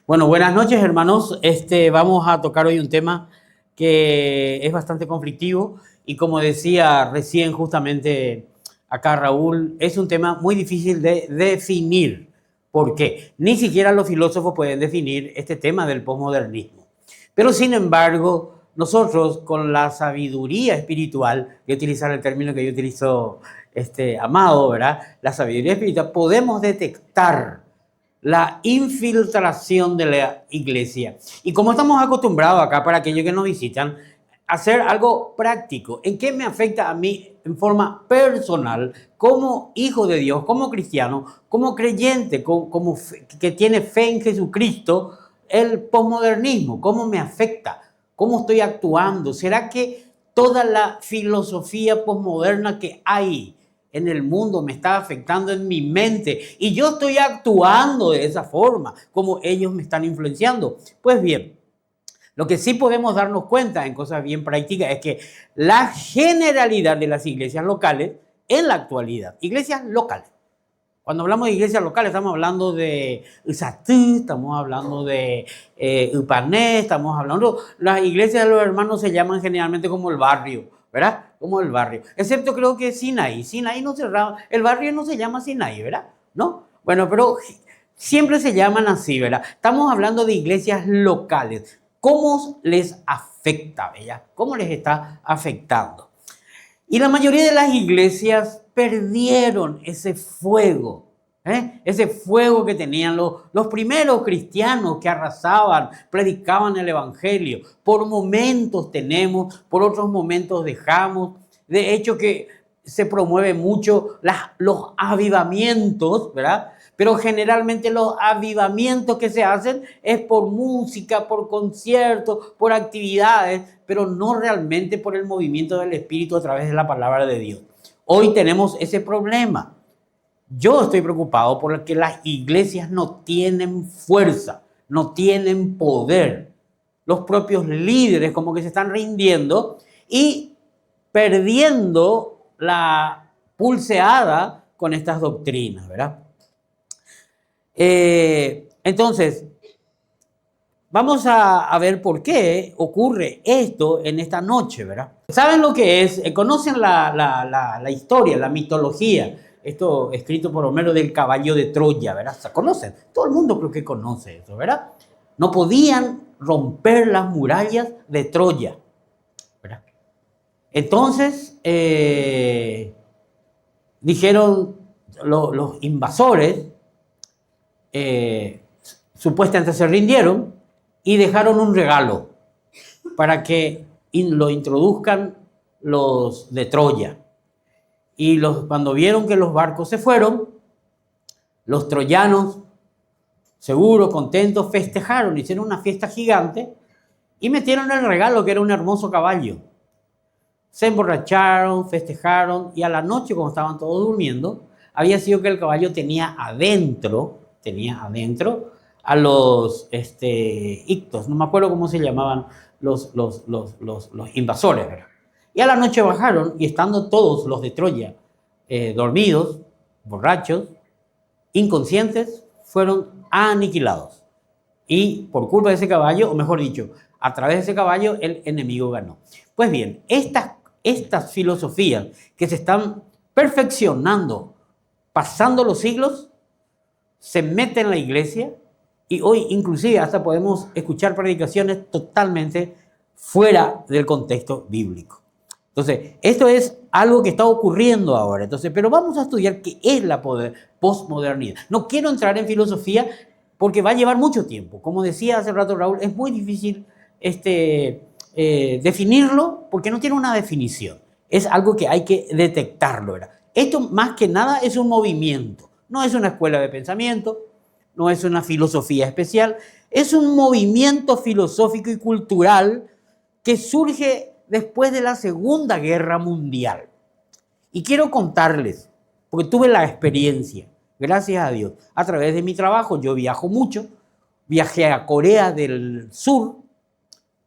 Bueno, buenas noches, hermanos. Vamos a tocar hoy un tema que es bastante conflictivo y como decía recién justamente acá Raúl, es un tema muy difícil de definir. ¿Por qué? Ni siquiera los filósofos pueden definir este tema del posmodernismo. Pero sin embargo, nosotros con la sabiduría espiritual, voy a utilizar el término que yo utilizo, Amado, ¿verdad? La sabiduría espiritual, podemos detectar la infiltración de la iglesia. Y como estamos acostumbrados acá, para aquellos que nos visitan, hacer algo práctico. ¿En qué me afecta a mí en forma personal, como hijo de Dios, como cristiano, como creyente, que tiene fe en Jesucristo, el posmodernismo? ¿Cómo me afecta? ¿Cómo estoy actuando? ¿Será que toda la filosofía posmoderna que hay en el mundo me está afectando en mi mente y yo estoy actuando de esa forma, como ellos me están influenciando? Pues bien, lo que sí podemos darnos cuenta en cosas bien prácticas es que la generalidad de las iglesias locales en la actualidad, iglesias locales, cuando hablamos de iglesias locales estamos hablando de Usatú, estamos hablando de Upané, estamos hablando, las iglesias de los hermanos se llaman generalmente como el barrio, ¿verdad? Como el barrio, excepto creo que Sinaí. Sinaí no se llama, el barrio no se llama Sinaí, ¿verdad? ¿No? Bueno, pero siempre se llaman así, ¿verdad? Estamos hablando de iglesias locales. ¿Cómo les afecta, ¿verdad? ¿Cómo les está afectando? Y la mayoría de las iglesias perdieron ese fuego, ese fuego que tenían los primeros cristianos que arrasaban, predicaban el evangelio. Por momentos tenemos, por otros momentos dejamos. De hecho que se promueve mucho los avivamientos, ¿verdad? Pero generalmente los avivamientos que se hacen es por música, por conciertos, por actividades, pero no realmente por el movimiento del Espíritu a través de la palabra de Dios. Hoy tenemos ese problema. Yo estoy preocupado porque las iglesias no tienen fuerza, no tienen poder. Los propios líderes como que se están rindiendo y perdiendo la pulseada con estas doctrinas, ¿verdad? Entonces, vamos a ver por qué ocurre esto en esta noche, ¿verdad? ¿Saben lo que es? ¿Conocen la historia, la mitología? Esto escrito por Homero del caballo de Troya, ¿verdad? ¿Se conocen? Todo el mundo creo que conoce eso, ¿verdad? No podían romper las murallas de Troya, ¿verdad? Entonces, dijeron los invasores, supuestamente se rindieron y dejaron un regalo para que lo introduzcan los de Troya. Y cuando vieron que los barcos se fueron, los troyanos, seguros, contentos, festejaron, hicieron una fiesta gigante y metieron el regalo, que era un hermoso caballo. Se emborracharon, festejaron, y a la noche, cuando estaban todos durmiendo, había sido que el caballo tenía adentro a los ictos, no me acuerdo cómo se llamaban los invasores, ¿verdad? Y a la noche bajaron, y estando todos los de Troya dormidos, borrachos, inconscientes, fueron aniquilados. Y por culpa de ese caballo, o mejor dicho, a través de ese caballo, el enemigo ganó. Pues bien, estas filosofías que se están perfeccionando, pasando los siglos, se meten en la iglesia y hoy inclusive hasta podemos escuchar predicaciones totalmente fuera del contexto bíblico. Entonces, esto es algo que está ocurriendo ahora. Entonces, pero vamos a estudiar qué es la posmodernidad. No quiero entrar en filosofía porque va a llevar mucho tiempo. Como decía hace rato Raúl, es muy difícil definirlo porque no tiene una definición. Es algo que hay que detectarlo, ¿verdad? Esto más que nada es un movimiento. No es una escuela de pensamiento, no es una filosofía especial, es un movimiento filosófico y cultural que surge después de la Segunda Guerra Mundial. Y quiero contarles, porque tuve la experiencia, gracias a Dios, a través de mi trabajo. Yo viajo mucho, viajé a Corea del Sur,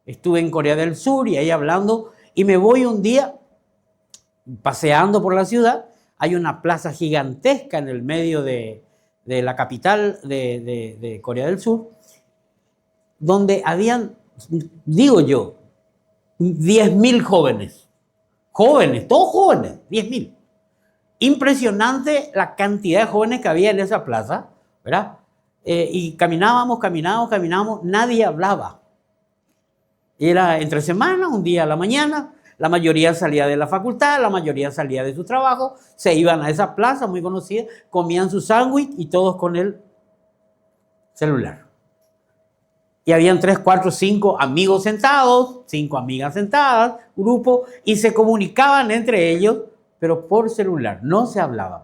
estuve en Corea del Sur y ahí hablando, y me voy un día paseando por la ciudad. Hay una plaza gigantesca en el medio de la capital de Corea del Sur, donde habían, digo yo, 10.000 jóvenes. Jóvenes, todos jóvenes, 10.000. Impresionante la cantidad de jóvenes que había en esa plaza, ¿verdad? Y caminábamos, nadie hablaba. Era entre semana, un día a la mañana, la mayoría salía de la facultad, la mayoría salía de su trabajo, se iban a esa plaza muy conocida, comían su sándwich y todos con el celular. Y habían 3, 4, 5 amigos sentados, 5 amigas sentadas, grupo, y se comunicaban entre ellos, pero por celular, no se hablaban.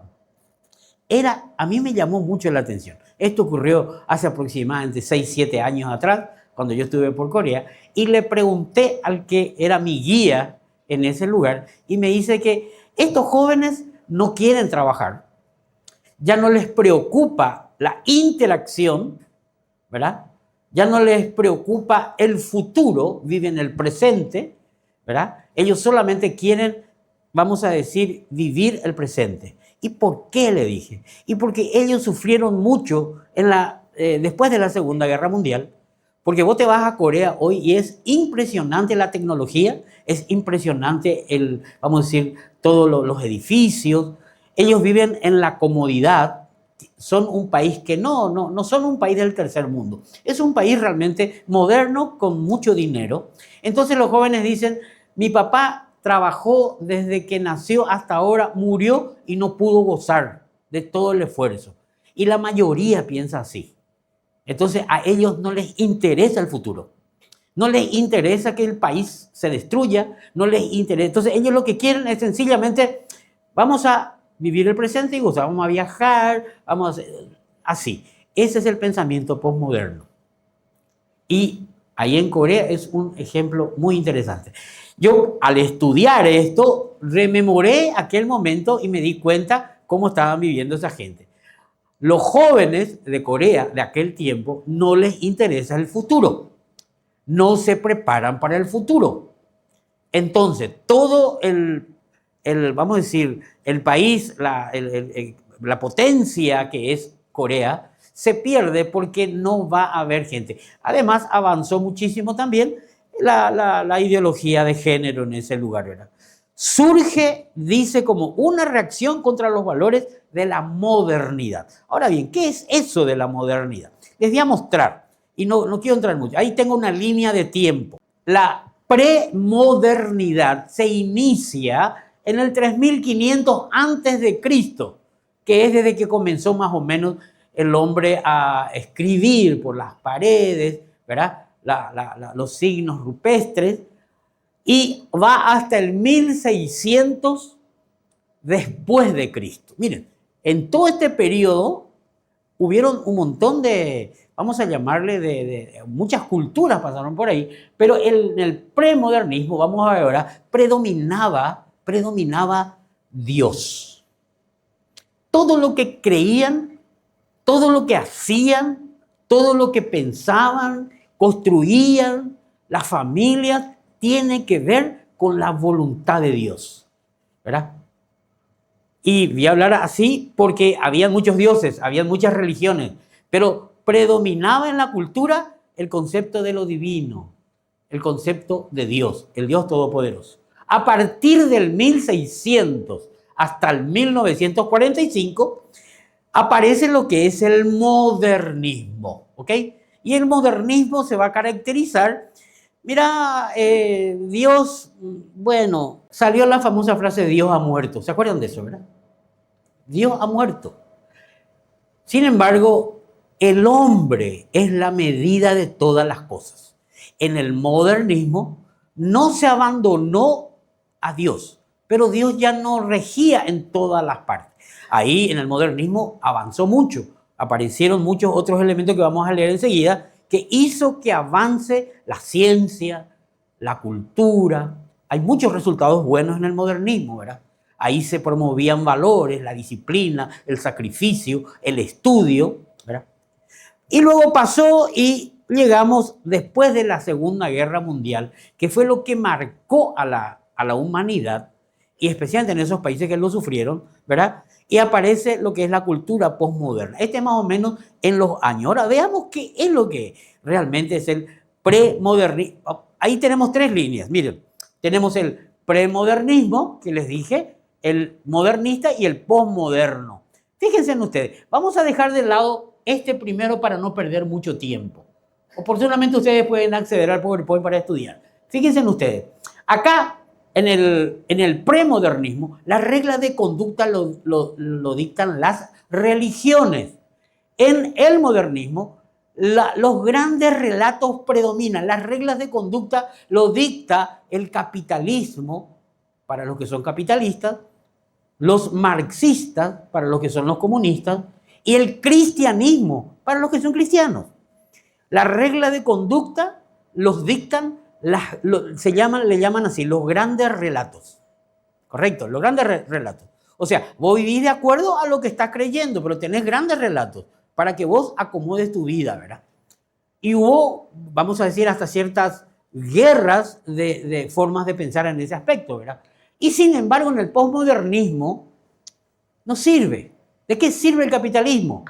A mí me llamó mucho la atención. Esto ocurrió hace aproximadamente 6, 7 años atrás, cuando yo estuve por Corea, y le pregunté al que era mi guía en ese lugar, y me dice que estos jóvenes no quieren trabajar, ya no les preocupa la interacción, ¿verdad? Ya no les preocupa el futuro, viven el presente, ¿verdad? Ellos solamente quieren, vamos a decir, vivir el presente. ¿Y por qué? Le dije. Y porque ellos sufrieron mucho después de la Segunda Guerra Mundial, porque vos te vas a Corea hoy y es impresionante la tecnología, es impresionante vamos a decir, todos los edificios. Ellos viven en la comodidad. Son un país que no son un país del tercer mundo. Es un país realmente moderno con mucho dinero. Entonces los jóvenes dicen, mi papá trabajó desde que nació hasta ahora, murió y no pudo gozar de todo el esfuerzo. Y la mayoría piensa así. Entonces a ellos no les interesa el futuro. No les interesa que el país se destruya, no les interesa. Entonces ellos lo que quieren es sencillamente, vamos a vivir el presente y gozar, vamos a viajar, vamos a hacer así. Ese es el pensamiento postmoderno. Y ahí en Corea es un ejemplo muy interesante. Yo al estudiar esto, rememoré aquel momento y me di cuenta cómo estaban viviendo esa gente. Los jóvenes de Corea de aquel tiempo no les interesa el futuro. No se preparan para el futuro. Entonces, todo vamos a decir, el país, la potencia que es Corea, se pierde porque no va a haber gente. Además, avanzó muchísimo también la ideología de género en ese lugar, ¿verdad? Surge, dice, como una reacción contra los valores de la modernidad. Ahora bien, ¿qué es eso de la modernidad? Les voy a mostrar, y no quiero entrar mucho. Ahí tengo una línea de tiempo. La premodernidad se inicia en el 3500 antes de Cristo, que es desde que comenzó más o menos el hombre a escribir por las paredes, ¿verdad? Los signos rupestres, y va hasta el 1600 después de Cristo. Miren, en todo este periodo hubieron un montón de, vamos a llamarle, de muchas culturas pasaron por ahí, pero en el premodernismo, vamos a ver ahora, predominaba Dios. Todo lo que creían, todo lo que hacían, todo lo que pensaban, construían, las familias, tiene que ver con la voluntad de Dios, ¿verdad? Y voy a hablar así porque había muchos dioses, había muchas religiones, pero predominaba en la cultura el concepto de lo divino, el concepto de Dios, el Dios Todopoderoso. A partir del 1600 hasta el 1945 aparece lo que es el modernismo, ¿ok? Y el modernismo se va a caracterizar, mira, Dios, bueno, salió la famosa frase Dios ha muerto, ¿se acuerdan de eso, verdad? Dios ha muerto. Sin embargo, el hombre es la medida de todas las cosas. En el modernismo no se abandonó a Dios, pero Dios ya no regía en todas las partes. Ahí en el modernismo avanzó mucho, aparecieron muchos otros elementos que vamos a leer enseguida, que hizo que avance la ciencia, la cultura. Hay muchos resultados buenos en el modernismo, ¿verdad? Ahí se promovían valores, la disciplina, el sacrificio, el estudio, ¿verdad? Y luego pasó y llegamos después de la Segunda Guerra Mundial, que fue lo que marcó a la humanidad, y especialmente en esos países que lo sufrieron, ¿verdad? Y aparece lo que es la cultura postmoderna. Este más o menos en los años. Ahora veamos qué es lo que realmente es premodernismo. Ahí tenemos tres líneas. Miren, tenemos el premodernismo, que les dije, el modernista y el posmoderno. Fíjense en ustedes, vamos a dejar de lado este primero para no perder mucho tiempo. Oportunamente ustedes pueden acceder al PowerPoint para estudiar. Fíjense en ustedes, acá en el premodernismo, las reglas de conducta lo dictan las religiones. En el modernismo, los grandes relatos predominan, las reglas de conducta lo dicta el capitalismo, para los que son capitalistas, los marxistas, para los que son los comunistas, y el cristianismo, para los que son cristianos. Las reglas de conducta los dictan, le llaman así, los grandes relatos. ¿Correcto? Los grandes relatos. O sea, vos vivís de acuerdo a lo que estás creyendo, pero tenés grandes relatos para que vos acomodes tu vida, ¿verdad? Y hubo, vamos a decir, hasta ciertas guerras de formas de pensar en ese aspecto, ¿verdad? Y sin embargo, en el posmodernismo no sirve. ¿De qué sirve el capitalismo?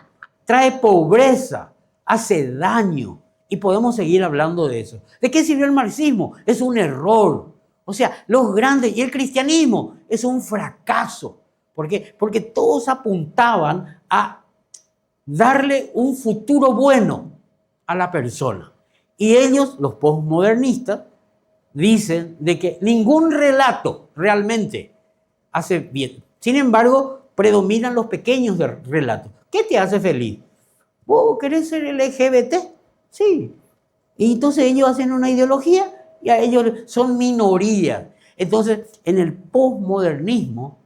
Trae pobreza, hace daño, y podemos seguir hablando de eso. ¿De qué sirvió el marxismo? Es un error. O sea, los grandes, y el cristianismo es un fracaso. ¿Por qué? Porque todos apuntaban a darle un futuro bueno a la persona. Y ellos, los posmodernistas, dicen de que ningún relato realmente hace bien. Sin embargo, predominan los pequeños relatos. ¿Qué te hace feliz? ¿Vos querés ser LGBT? Sí. Y entonces ellos hacen una ideología y a ellos son minorías. Entonces, en el posmodernismo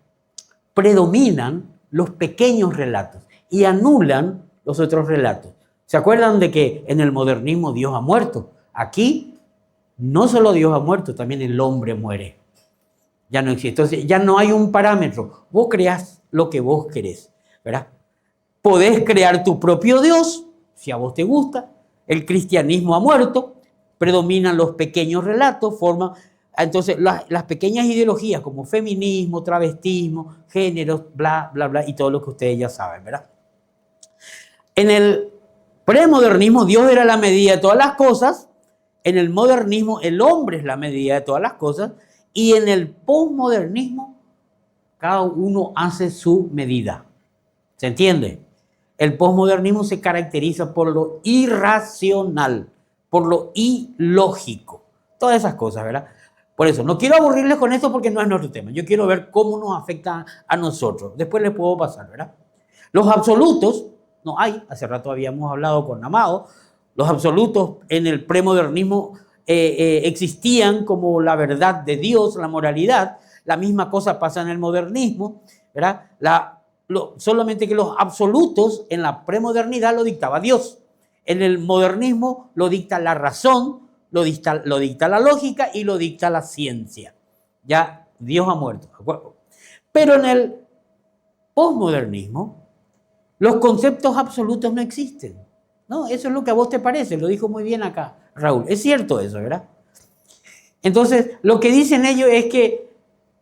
predominan los pequeños relatos y anulan los otros relatos. ¿Se acuerdan de que en el modernismo Dios ha muerto? Aquí no solo Dios ha muerto, también el hombre muere. Ya no existe. Entonces ya no hay un parámetro. Vos creás lo que vos querés, ¿verdad? Podés crear tu propio Dios, si a vos te gusta. El cristianismo ha muerto, predominan los pequeños relatos, entonces las pequeñas ideologías como feminismo, travestismo, géneros, bla, bla, bla, y todo lo que ustedes ya saben, ¿verdad? En el premodernismo Dios era la medida de todas las cosas, en el modernismo el hombre es la medida de todas las cosas, y en el posmodernismo cada uno hace su medida. ¿Se entiende? El posmodernismo se caracteriza por lo irracional, por lo ilógico, todas esas cosas, ¿verdad? Por eso, no quiero aburrirles con esto porque no es nuestro tema. Yo quiero ver cómo nos afecta a nosotros. Después les puedo pasar, ¿verdad? Los absolutos, no hay, hace rato habíamos hablado con Amado, los absolutos en el premodernismo existían como la verdad de Dios, la moralidad. La misma cosa pasa en el modernismo, ¿verdad? Solamente que los absolutos en la premodernidad lo dictaba Dios. En el modernismo lo dicta la razón, lo dicta la lógica y lo dicta la ciencia. Ya Dios ha muerto, ¿de acuerdo? Pero en el posmodernismo los conceptos absolutos no existen. No, eso es lo que a vos te parece, lo dijo muy bien acá Raúl. Es cierto eso, ¿verdad? Entonces, lo que dicen ellos es que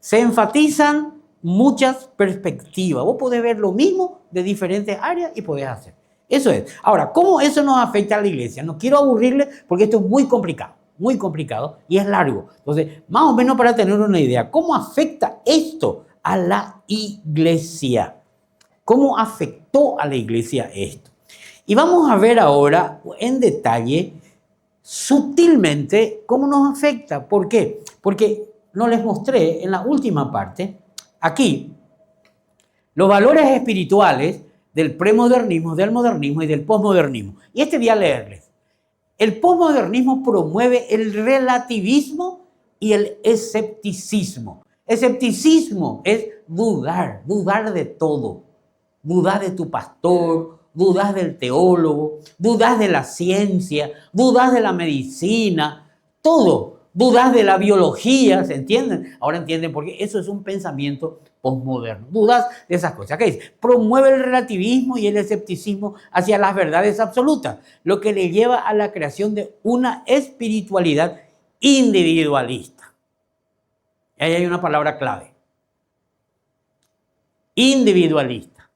se enfatizan muchas perspectivas. Vos podés ver lo mismo de diferentes áreas y podés hacer. Eso es. Ahora, ¿cómo eso nos afecta a la iglesia? No quiero aburrirles porque esto es muy complicado y es largo. Entonces, más o menos para tener una idea, ¿cómo afecta esto a la iglesia? ¿Cómo afectó a la iglesia esto? Y vamos a ver ahora en detalle, sutilmente, cómo nos afecta. ¿Por qué? Porque no les mostré en la última parte, aquí, los valores espirituales del premodernismo, del modernismo y del posmodernismo. Y voy a leerles. El posmodernismo promueve el relativismo y el escepticismo. Escepticismo es dudar de todo. Dudar de tu pastor, dudar del teólogo, dudar de la ciencia, dudar de la medicina, todo. Dudas de la biología, ¿se entienden? Ahora entienden por qué eso es un pensamiento posmoderno. Dudas de esas cosas. ¿Qué dice? Promueve el relativismo y el escepticismo hacia las verdades absolutas, lo que le lleva a la creación de una espiritualidad individualista. Y ahí hay una palabra clave. Individualista.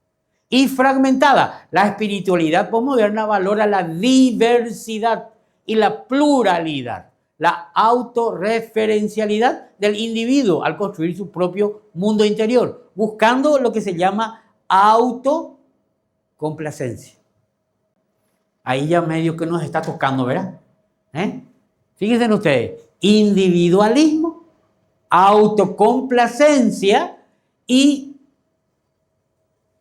Y fragmentada. La espiritualidad posmoderna valora la diversidad y la pluralidad, la autorreferencialidad del individuo al construir su propio mundo interior, buscando lo que se llama autocomplacencia. Ahí ya medio que nos está tocando, ¿verdad? Fíjense ustedes, individualismo, autocomplacencia y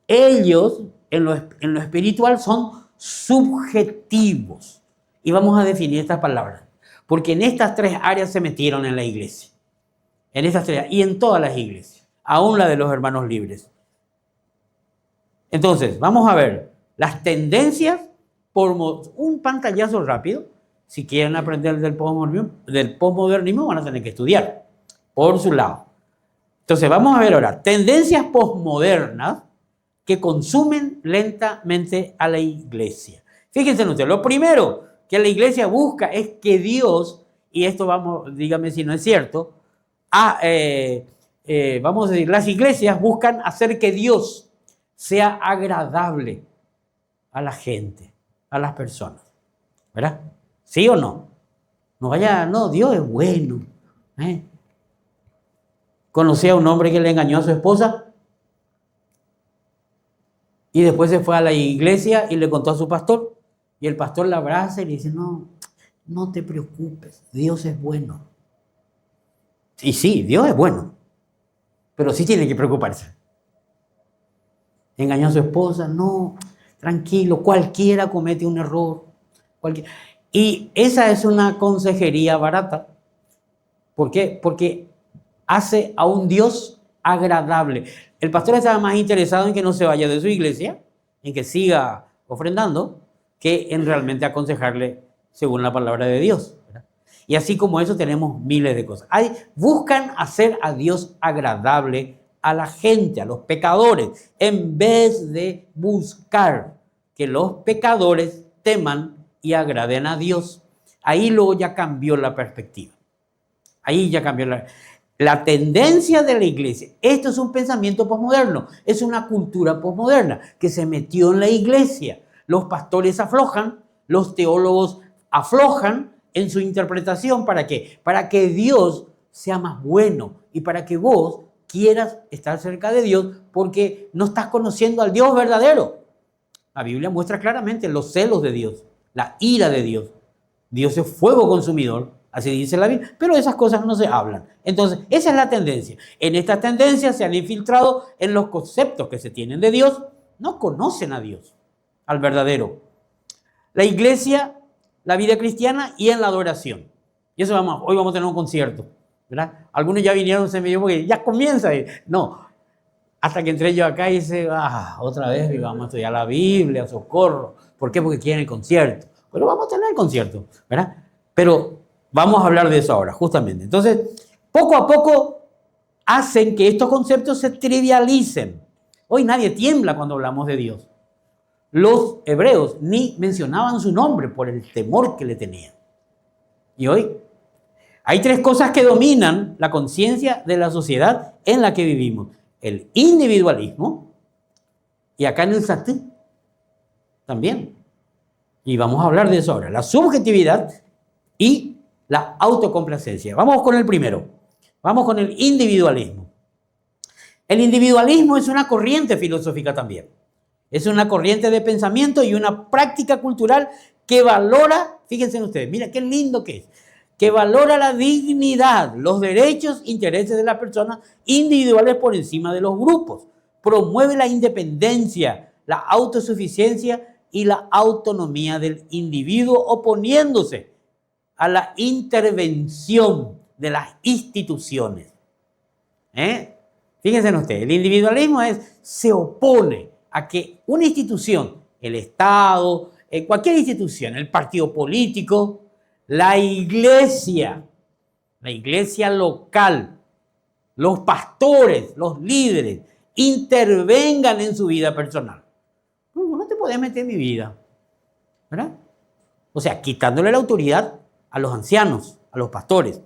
ellos en lo espiritual son subjetivos. Y vamos a definir estas palabras, porque en estas tres áreas se metieron en la iglesia. En estas tres y en todas las iglesias, aún la de los hermanos libres. Entonces, vamos a ver las tendencias por un pantallazo rápido. Si quieren aprender del posmodernismo, van a tener que estudiar por su lado. Entonces, vamos a ver ahora tendencias posmodernas que consumen lentamente a la iglesia. Fíjense ustedes, lo primero que la iglesia busca es que Dios, y esto vamos, dígame si no es cierto, vamos a decir, las iglesias buscan hacer que Dios sea agradable a la gente, a las personas, ¿verdad? ¿Sí o no? No vaya, no, Dios es bueno. Conocí a un hombre que le engañó a su esposa y después se fue a la iglesia y le contó a su pastor y el pastor la abraza y le dice, no te preocupes, Dios es bueno. Y sí, Dios es bueno, pero sí tiene que preocuparse. Engañó a su esposa, no, tranquilo, cualquiera comete un error. Y esa es una consejería barata. ¿Por qué? Porque hace a un Dios agradable. El pastor estaba más interesado en que no se vaya de su iglesia, en que siga ofrendando, que en realmente aconsejarle según la palabra de Dios, ¿verdad? Y así como eso tenemos miles de cosas. Buscan hacer a Dios agradable a la gente, a los pecadores, en vez de buscar que los pecadores teman y agraden a Dios. Ahí luego ya cambió la perspectiva. Ahí ya cambió la tendencia de la iglesia. Esto es un pensamiento posmoderno, es una cultura posmoderna que se metió en la iglesia. Los pastores aflojan, los teólogos aflojan en su interpretación. ¿Para qué? Para que Dios sea más bueno y para que vos quieras estar cerca de Dios porque no estás conociendo al Dios verdadero. La Biblia muestra claramente los celos de Dios, la ira de Dios. Dios es fuego consumidor, así dice la Biblia, pero esas cosas no se hablan. Entonces, esa es la tendencia. En estas tendencias se han infiltrado en los conceptos que se tienen de Dios, no conocen a Dios, al verdadero. La iglesia, la vida cristiana y en la adoración. Y eso hoy vamos a tener un concierto, ¿verdad? Algunos ya vinieron, se me dio porque ya comienza. No, hasta que entré yo acá y dice, otra vez vamos a estudiar la Biblia, socorro. ¿Por qué? Porque quieren el concierto. Pero vamos a tener el concierto, ¿verdad? Pero vamos a hablar de eso ahora, justamente. Entonces, poco a poco hacen que estos conceptos se trivialicen. Hoy nadie tiembla cuando hablamos de Dios. Los hebreos ni mencionaban su nombre por el temor que le tenían. Y hoy hay tres cosas que dominan la conciencia de la sociedad en la que vivimos. El individualismo, y acá en el Satí también. Y vamos a hablar de eso ahora. La subjetividad y la autocomplacencia. Vamos con el primero. Vamos con el individualismo. El individualismo es una corriente filosófica también. Es una corriente de pensamiento y una práctica cultural que valora, fíjense ustedes, mira qué lindo que es, que valora la dignidad, los derechos, intereses de las personas individuales por encima de los grupos. Promueve la independencia, la autosuficiencia y la autonomía del individuo, oponiéndose a la intervención de las instituciones. Fíjense ustedes, el individualismo se opone a que una institución, el Estado, cualquier institución, el partido político, la iglesia local, los pastores, los líderes, intervengan en su vida personal. No te puedes meter en mi vida, ¿verdad? O sea, quitándole la autoridad a los ancianos, a los pastores.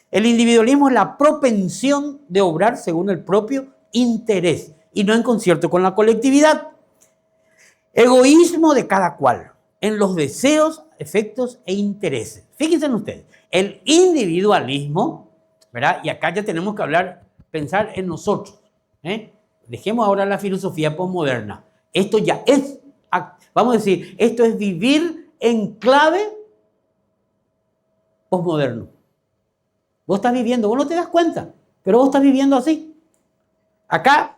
El individualismo es la propensión de obrar según el propio interés y no en concierto con la colectividad. Egoísmo de cada cual en los deseos efectos e intereses. Fíjense en ustedes, el individualismo, ¿verdad? Y acá ya tenemos que pensar en nosotros, ¿eh? Dejemos ahora la filosofía posmoderna. Esto ya es, vamos a decir, esto es vivir en clave posmoderno. Vos estás viviendo, vos no te das cuenta, pero vos estás viviendo así. Acá,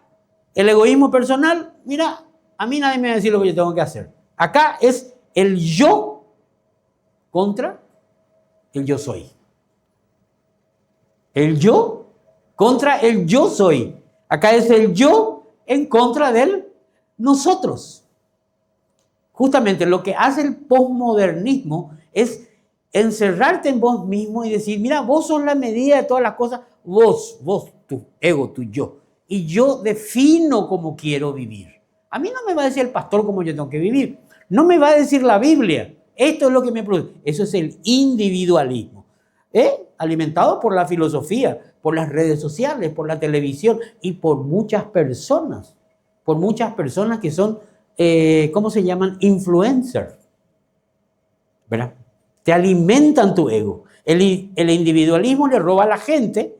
el egoísmo personal, mira, a mí nadie me va a decir lo que yo tengo que hacer. Acá es el yo contra el yo soy. El yo contra el yo soy. Acá es el yo en contra del nosotros. Justamente lo que hace el posmodernismo es encerrarte en vos mismo y decir, mira, vos sos la medida de todas las cosas, vos, tu ego, tu yo. Y yo defino cómo quiero vivir. A mí no me va a decir el pastor cómo yo tengo que vivir. No me va a decir la Biblia. Esto es lo que me produce. Eso es el individualismo. Alimentado por la filosofía, por las redes sociales, por la televisión y por muchas personas. Por muchas personas que son, ¿cómo se llaman? Influencers. ¿Verdad? Te alimentan tu ego. El individualismo le roba a la gente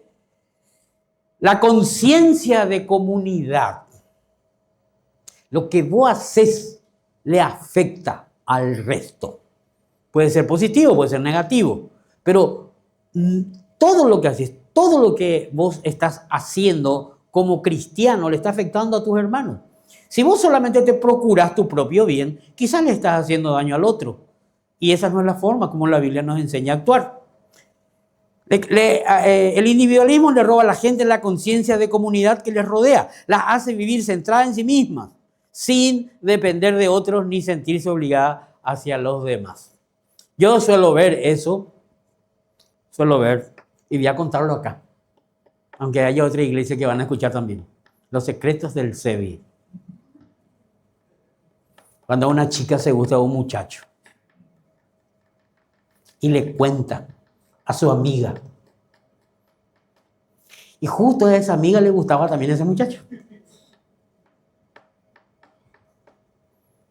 la conciencia de comunidad. Lo que vos haces le afecta al resto. Puede ser positivo, puede ser negativo, pero todo lo que haces, todo lo que vos estás haciendo como cristiano le está afectando a tus hermanos. Si vos solamente te procuras tu propio bien, quizás le estás haciendo daño al otro. Y esa no es la forma como la Biblia nos enseña a actuar. El individualismo le roba a la gente la conciencia de comunidad que les rodea. Las hace vivir centradas en sí mismas, sin depender de otros ni sentirse obligada hacia los demás. Yo suelo ver eso, y voy a contarlo acá, aunque haya otra iglesia que van a escuchar también. Los secretos del Sebi. Cuando una chica se gusta de un muchacho y le cuenta a su amiga, y justo a esa amiga le gustaba también ese muchacho.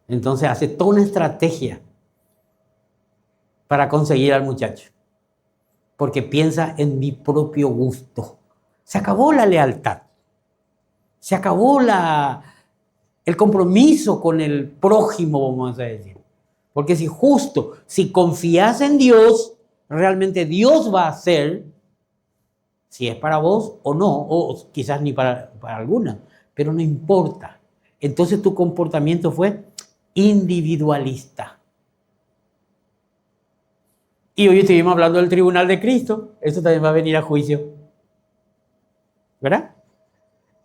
Entonces hace toda una estrategia para conseguir al muchacho, porque piensa en mi propio gusto. Se acabó la lealtad, se acabó el compromiso con el prójimo, vamos a decir. Porque si confías en Dios, realmente Dios va a hacer, si es para vos o no, o quizás ni para alguna, pero no importa. Entonces tu comportamiento fue individualista. Y hoy estuvimos hablando del tribunal de Cristo, eso también va a venir a juicio. ¿Verdad?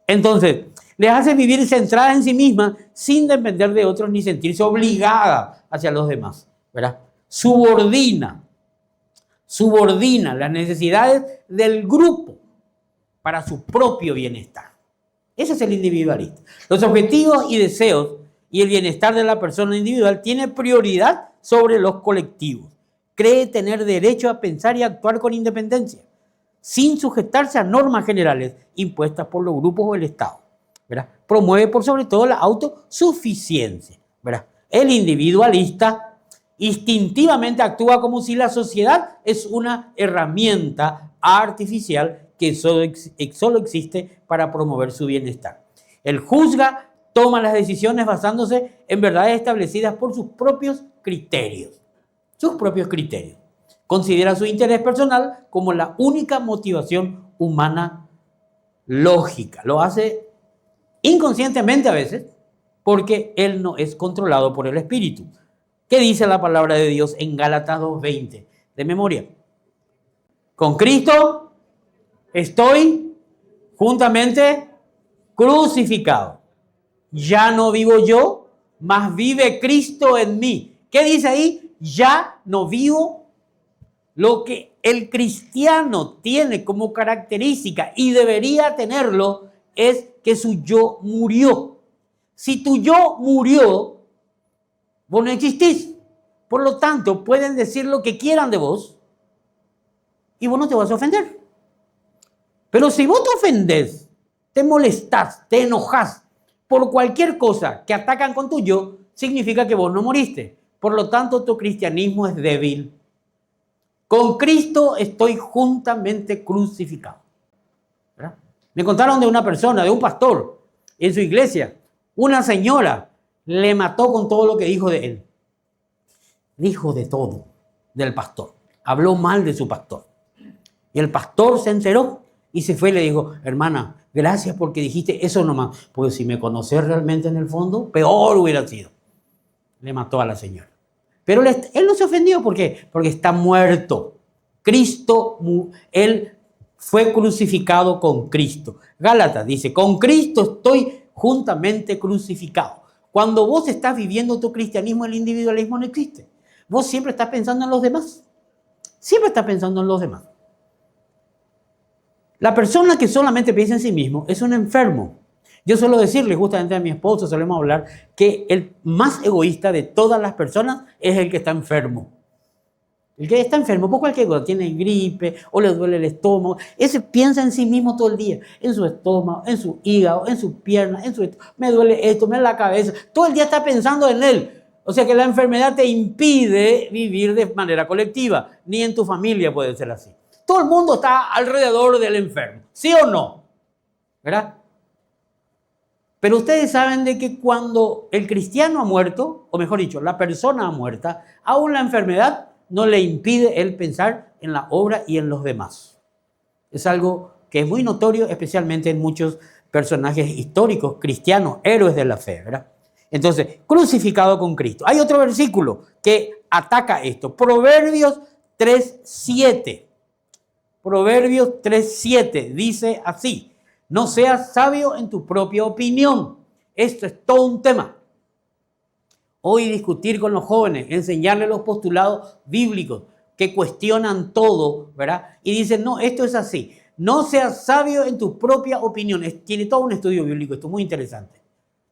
Entonces, les hace vivir centrada en sí misma, sin depender de otros ni sentirse obligada hacia los demás. ¿Verdad? Subordina las necesidades del grupo para su propio bienestar. Ese es el individualista. Los objetivos y deseos y el bienestar de la persona individual tiene prioridad sobre los colectivos. Cree tener derecho a pensar y actuar con independencia, sin sujetarse a normas generales impuestas por los grupos o el Estado. ¿Verdad? Promueve por sobre todo la autosuficiencia. ¿Verdad? El individualista instintivamente actúa como si la sociedad es una herramienta artificial que solo existe para promover su bienestar. Él juzga, toma las decisiones basándose en verdades establecidas por sus propios criterios. Considera su interés personal como la única motivación humana lógica. Lo hace inconscientemente a veces, porque él no es controlado por el Espíritu. ¿Qué dice la palabra de Dios en Gálatas 2:20? De memoria. Con Cristo estoy juntamente crucificado. Ya no vivo yo, mas vive Cristo en mí. ¿Qué dice ahí? Ya no vivo. Lo que el cristiano tiene como característica y debería tenerlo es que su yo murió. Si tu yo murió, vos no existís. Por lo tanto, pueden decir lo que quieran de vos y vos no te vas a ofender. Pero si vos te ofendés, te molestás, te enojás por cualquier cosa que atacan con tu yo, significa que vos no moriste. por lo tanto tu cristianismo es débil. Con Cristo estoy juntamente crucificado. ¿Verdad? Me contaron de una persona, de un pastor en su iglesia. Una señora le mató con todo lo que dijo de él. Dijo de todo del pastor. Habló mal de su pastor. Y el pastor se enteró y se fue y le dijo, hermana, gracias porque dijiste eso nomás. Pues si me conocés realmente en el fondo, peor hubiera sido. Le mató a la señora. Pero él no se ofendió. ¿Por qué? Porque está muerto. Cristo, él fue crucificado con Cristo. Gálatas dice, con Cristo estoy juntamente crucificado. Cuando vos estás viviendo tu cristianismo, el individualismo no existe. Vos siempre estás pensando en los demás. Siempre estás pensando en los demás. La persona que solamente piensa en sí mismo es un enfermo. Yo suelo decirle justamente a mi esposo, solemos hablar, que el más egoísta de todas las personas es el que está enfermo. El que está enfermo por cualquier cosa, tiene gripe o le duele el estómago, ese piensa en sí mismo todo el día, en su estómago, en su hígado, en sus piernas, me duele esto, me duele la cabeza, todo el día está pensando en él. O sea que la enfermedad te impide vivir de manera colectiva, ni en tu familia puede ser así. Todo el mundo está alrededor del enfermo, ¿sí o no? ¿Verdad? Pero ustedes saben de que cuando el cristiano ha muerto, o mejor dicho, la persona ha muerta, aún la enfermedad no le impide él pensar en la obra y en los demás. Es algo que es muy notorio, especialmente en muchos personajes históricos, cristianos, héroes de la fe, ¿verdad? Entonces, crucificado con Cristo. Hay otro versículo que ataca esto. Proverbios 3:7. Proverbios 3:7 dice así: no seas sabio en tu propia opinión. Esto es todo un tema. Hoy discutir con los jóvenes, enseñarles los postulados bíblicos que cuestionan todo, ¿verdad? Y dicen, no, esto es así. No seas sabio en tu propia opinión. Tiene todo un estudio bíblico, esto es muy interesante.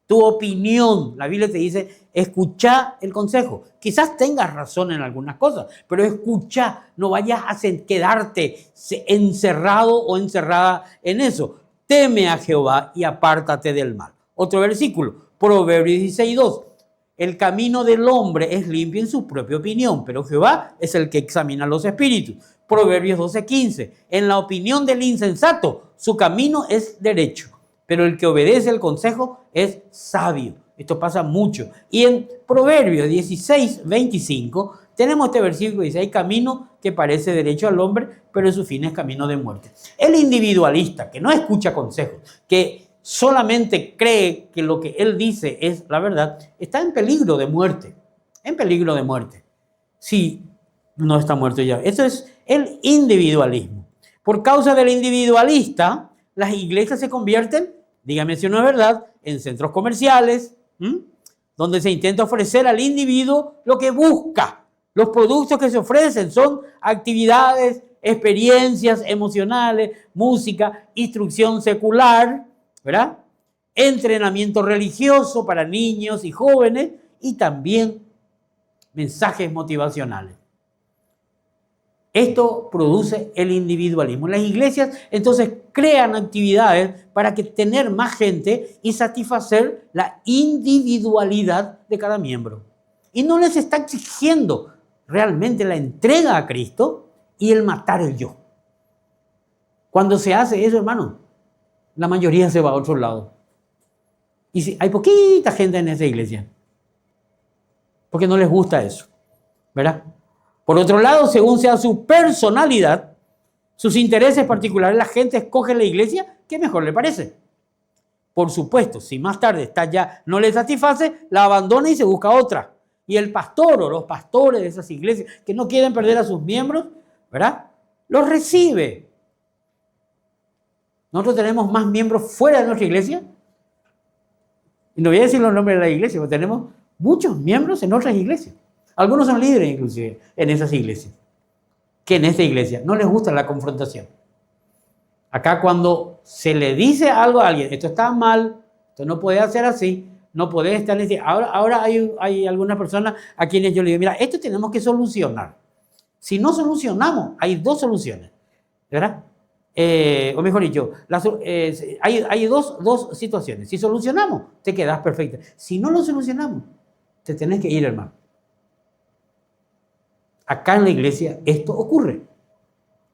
Tu opinión, la Biblia te dice, escucha el consejo. Quizás tengas razón en algunas cosas, pero escucha, no vayas a quedarte encerrado o encerrada en eso. Teme a Jehová y apártate del mal. Otro versículo, Proverbios 16:2. El camino del hombre es limpio en su propia opinión, pero Jehová es el que examina los espíritus. Proverbios 12:15. En la opinión del insensato, su camino es derecho, pero el que obedece el consejo es sabio. Esto pasa mucho. Y en Proverbios 16:25 tenemos este versículo que dice, hay camino que parece derecho al hombre, pero su fin es camino de muerte. El individualista que no escucha consejos, que solamente cree que lo que él dice es la verdad, está en peligro de muerte. En peligro de muerte. Si no está muerto ya. Eso es el individualismo. Por causa del individualista, las iglesias se convierten, dígame si no es verdad, en centros comerciales, donde se intenta ofrecer al individuo lo que busca. Los productos que se ofrecen son actividades, experiencias emocionales, música, instrucción secular, ¿verdad? Entrenamiento religioso para niños y jóvenes y también mensajes motivacionales. Esto produce el individualismo. Las iglesias entonces crean actividades para tener más gente y satisfacer la individualidad de cada miembro. Y no les está exigiendo realmente la entrega a Cristo y el matar el yo. Cuando se hace eso, hermano, la mayoría se va a otro lado. Y si hay poquita gente en esa iglesia, porque no les gusta eso, ¿verdad? Por otro lado, según sea su personalidad, sus intereses particulares, la gente escoge la iglesia que mejor le parece. Por supuesto, si más tarde no le satisface, la abandona y se busca otra. Y el pastor o los pastores de esas iglesias que no quieren perder a sus miembros, ¿verdad? Los recibe. Nosotros tenemos más miembros fuera de nuestra iglesia. Y no voy a decir los nombres de la iglesia, porque tenemos muchos miembros en otras iglesias. Algunos son líderes inclusive en esas iglesias. Que en esta iglesia no les gusta la confrontación. Acá cuando se le dice algo a alguien, esto está mal, esto no puede hacer así, no puede estar así. Ahora hay algunas personas a quienes yo le digo, mira, esto tenemos que solucionar. Si no solucionamos, hay dos soluciones, ¿verdad? O mejor dicho, hay dos situaciones. Si solucionamos, te quedas perfecta. Si no lo solucionamos, te tenés que ir, hermano. Acá en la iglesia esto ocurre.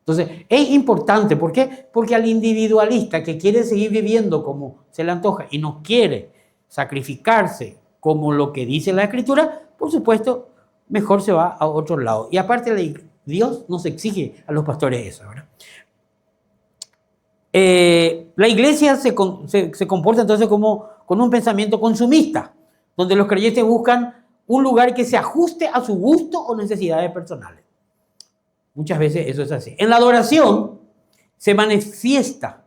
Entonces, es importante. ¿Por qué? Porque al individualista que quiere seguir viviendo como se le antoja y no quiere sacrificarse como lo que dice la Escritura, por supuesto, mejor se va a otro lado. Y aparte, Dios nos exige a los pastores eso, ¿verdad? La iglesia se comporta entonces como con un pensamiento consumista, donde los creyentes buscan un lugar que se ajuste a su gusto o necesidades personales. Muchas veces eso es así. En la adoración se manifiesta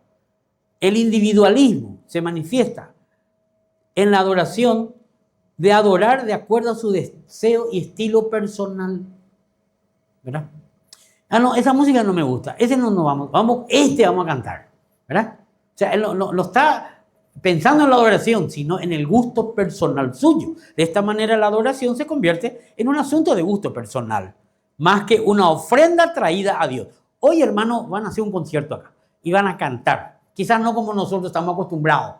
el individualismo, se manifiesta en la adoración de adorar de acuerdo a su deseo y estilo personal. ¿Verdad? Ah, no, esa música no me gusta, ese no vamos a cantar. ¿Verdad? O sea, él no está pensando en la adoración, sino en el gusto personal suyo. De esta manera la adoración se convierte en un asunto de gusto personal, más que una ofrenda traída a Dios. Hoy, hermanos, van a hacer un concierto acá y van a cantar. Quizás no como nosotros estamos acostumbrados,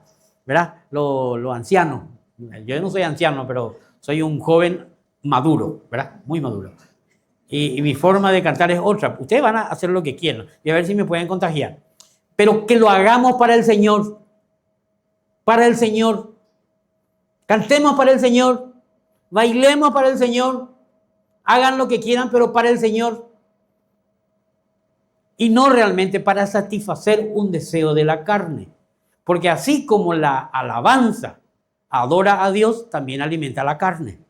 ¿verdad? Los ancianos. Yo no soy anciano, pero soy un joven maduro, ¿verdad? Muy maduro. Y mi forma de cantar es otra. Ustedes van a hacer lo que quieran y a ver si me pueden contagiar. Pero que lo hagamos para el Señor. Para el Señor. Cantemos para el Señor. Bailemos para el Señor. Hagan lo que quieran, pero para el Señor. Y no realmente para satisfacer un deseo de la carne. Porque así como la alabanza adora a Dios, también alimenta la carne.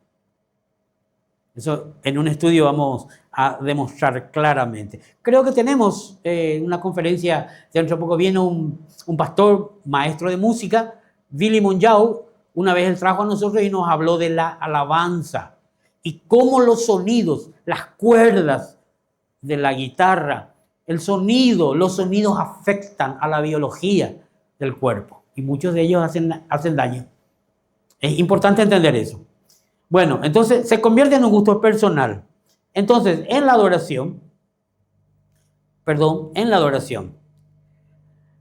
Eso en un estudio vamos a demostrar claramente. Creo que tenemos una conferencia, dentro de poco viene un pastor, maestro de música, Billy Monjau. Una vez él trajo a nosotros y nos habló de la alabanza y cómo los sonidos, las cuerdas de la guitarra, los sonidos afectan a la biología del cuerpo y muchos de ellos hacen daño. Es importante entender eso. Bueno, entonces se convierte en un gusto personal. Entonces, en la adoración,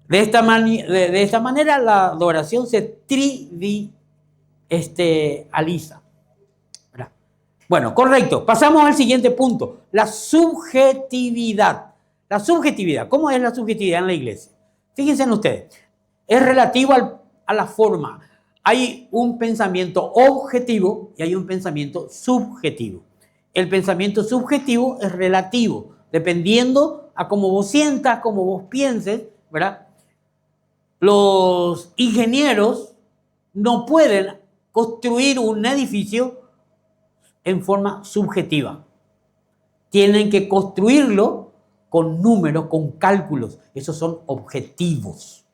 de esta manera la adoración se trivializa. ¿Verdad? Bueno, correcto. Pasamos al siguiente punto, la subjetividad. La subjetividad, ¿cómo es la subjetividad en la iglesia? Fíjense en ustedes, es relativo a la forma. Hay un pensamiento objetivo y hay un pensamiento subjetivo. El pensamiento subjetivo es relativo, dependiendo a cómo vos sientas, cómo vos pienses, ¿verdad? Los ingenieros no pueden construir un edificio en forma subjetiva. Tienen que construirlo con números, con cálculos. Esos son objetivos,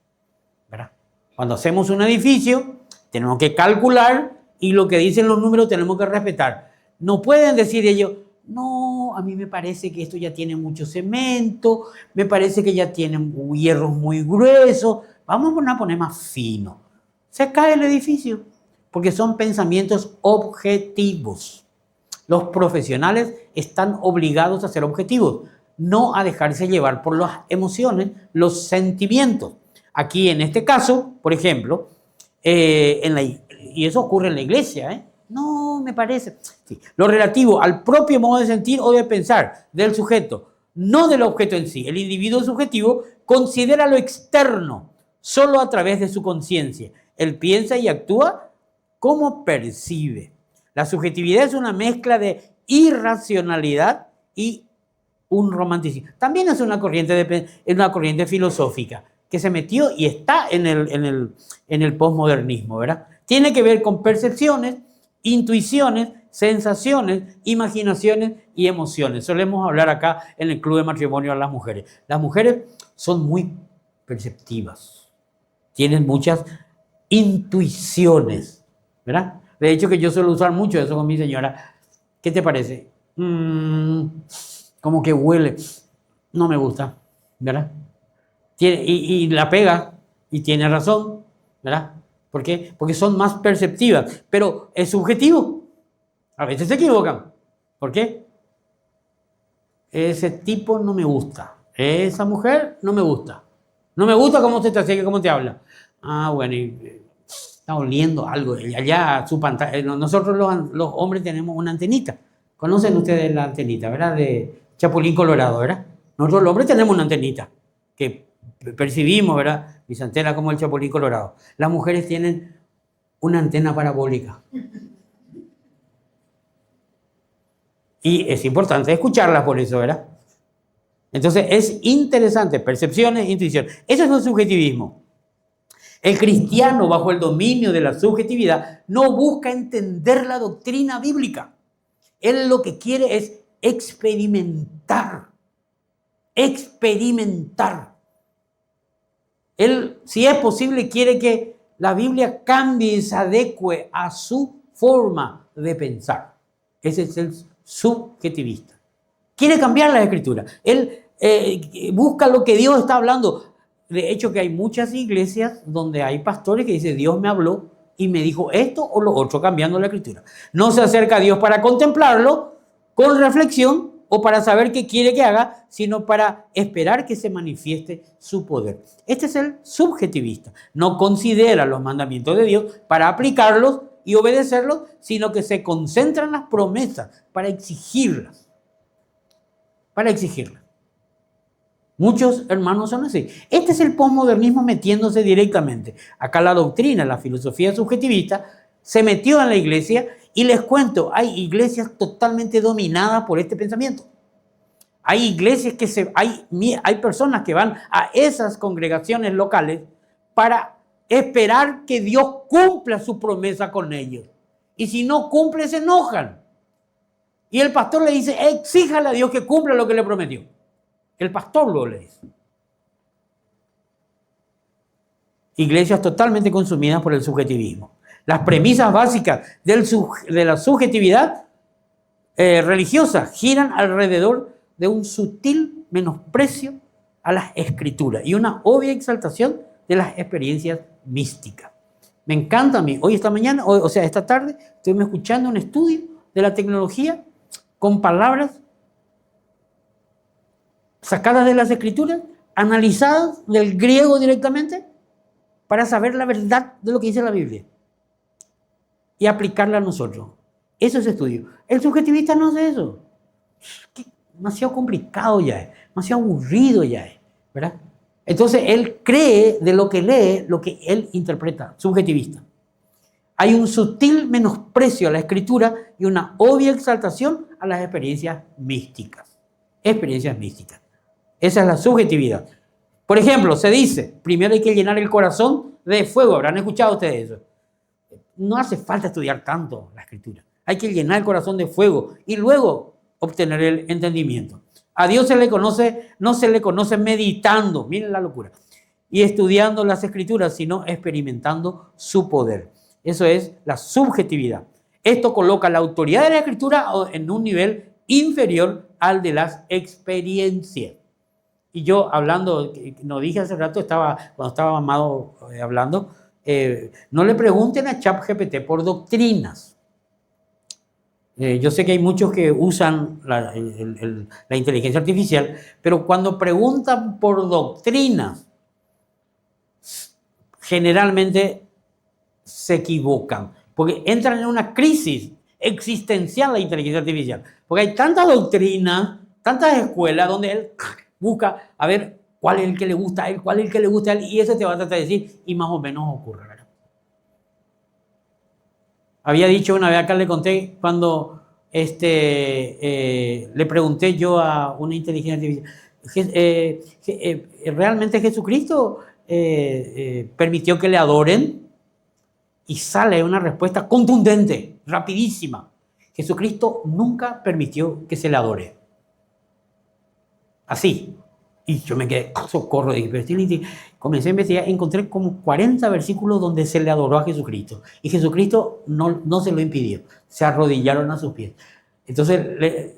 ¿verdad? Cuando hacemos un edificio, tenemos que calcular y lo que dicen los números tenemos que respetar. No pueden decir ellos, no, a mí me parece que esto ya tiene mucho cemento, me parece que ya tiene hierros muy gruesos, vamos a poner más fino. Se cae el edificio porque son pensamientos objetivos. Los profesionales están obligados a ser objetivos, no a dejarse llevar por las emociones, los sentimientos. Aquí en este caso, por ejemplo, y eso ocurre en la iglesia, no me parece. Sí. Lo relativo al propio modo de sentir o de pensar del sujeto, no del objeto en sí. El individuo subjetivo considera lo externo solo a través de su conciencia. Él piensa y actúa como percibe. La subjetividad es una mezcla de irracionalidad y un romanticismo. También es una corriente filosófica que se metió y está en el posmodernismo, ¿verdad? Tiene que ver con percepciones, intuiciones, sensaciones, imaginaciones y emociones. Solemos hablar acá en el Club de Matrimonio a las mujeres. Las mujeres son muy perceptivas, tienen muchas intuiciones, ¿verdad? De hecho que yo suelo usar mucho eso con mi señora. ¿Qué te parece? Como que huele, no me gusta, ¿verdad? Y la pega y tiene razón, ¿verdad? ¿Por qué? Porque son más perceptivas, pero es subjetivo. A veces se equivocan. ¿Por qué? Ese tipo no me gusta. Esa mujer no me gusta. No me gusta cómo se te hace, cómo te habla. Ah, bueno, está oliendo algo. Allá su pantalla. Nosotros los hombres tenemos una antenita Conocen ustedes la antenita, ¿verdad? De Chapulín Colorado, ¿verdad? Nosotros los hombres tenemos una antenita que percibimos, ¿verdad? Mis antenas como el Chapulín Colorado. Las mujeres tienen una antena parabólica. Y es importante escucharlas por eso, ¿verdad? Entonces es interesante, percepciones, intuición. Eso es el subjetivismo. El cristiano, bajo el dominio de la subjetividad, no busca entender la doctrina bíblica. Él lo que quiere es experimentar. Experimentar. Él, si es posible, quiere que la Biblia cambie y se adecue a su forma de pensar. Ese es el subjetivista. Quiere cambiar la escritura. Él busca lo que Dios está hablando. De hecho, que hay muchas iglesias donde hay pastores que dicen, Dios me habló y me dijo esto o lo otro, cambiando la escritura. No se acerca a Dios para contemplarlo con reflexión o para saber qué quiere que haga, sino para esperar que se manifieste su poder. Este es el subjetivista. No considera los mandamientos de Dios para aplicarlos y obedecerlos, sino que se concentra en las promesas para exigirlas. Para exigirlas. Muchos hermanos son así. Este es el posmodernismo metiéndose directamente. Acá la doctrina, la filosofía subjetivista, se metió en la iglesia y les cuento, hay iglesias totalmente dominadas por este pensamiento. Hay iglesias hay personas que van a esas congregaciones locales para esperar que Dios cumpla su promesa con ellos. Y si no cumple, se enojan. Y el pastor le dice, exíjale a Dios que cumpla lo que le prometió. El pastor lo le dice. Iglesias totalmente consumidas por el subjetivismo. Las premisas básicas de la subjetividad religiosa giran alrededor de un sutil menosprecio a las escrituras y una obvia exaltación de las experiencias místicas. Me encanta a mí. Esta tarde, estoy escuchando un estudio de la tecnología con palabras sacadas de las escrituras, analizadas del griego directamente, para saber la verdad de lo que dice la Biblia y aplicarla a nosotros. Eso es estudio. El subjetivista no hace eso. Demasiado complicado ya es, demasiado aburrido ya es, ¿verdad? Entonces él cree de lo que lee, lo que él interpreta, subjetivista. Hay un sutil menosprecio a la escritura y una obvia exaltación a las experiencias místicas. Experiencias místicas. Esa es la subjetividad. Por ejemplo, se dice, primero hay que llenar el corazón de fuego. ¿Habrán escuchado ustedes eso? No hace falta estudiar tanto la escritura. Hay que llenar el corazón de fuego y luego obtener el entendimiento. A Dios no se le conoce meditando, miren la locura, y estudiando las escrituras, sino experimentando su poder. Eso es la subjetividad. Esto coloca la autoridad de la escritura en un nivel inferior al de las experiencias. Y yo hablando, no dije hace rato, cuando estaba Amado hablando, no le pregunten a ChatGPT por doctrinas. Yo sé que hay muchos que usan la inteligencia artificial, pero cuando preguntan por doctrinas, generalmente se equivocan, porque entran en una crisis existencial la inteligencia artificial, porque hay tanta doctrina, tantas escuelas donde él busca a ver cuál es el que le gusta a él, cuál es el que le gusta a él, y ese te va a tratar de decir, y más o menos ocurre, ¿verdad? Había dicho una vez, acá le conté, cuando le pregunté yo a una inteligencia artificial, ¿realmente Jesucristo permitió que le adoren? Y sale una respuesta contundente, rapidísima. Jesucristo nunca permitió que se le adore. Así. Y yo me quedé, socorro, dije, comencé a investigar, encontré como 40 versículos donde se le adoró a Jesucristo. Y Jesucristo no se lo impidió. Se arrodillaron a sus pies. Entonces,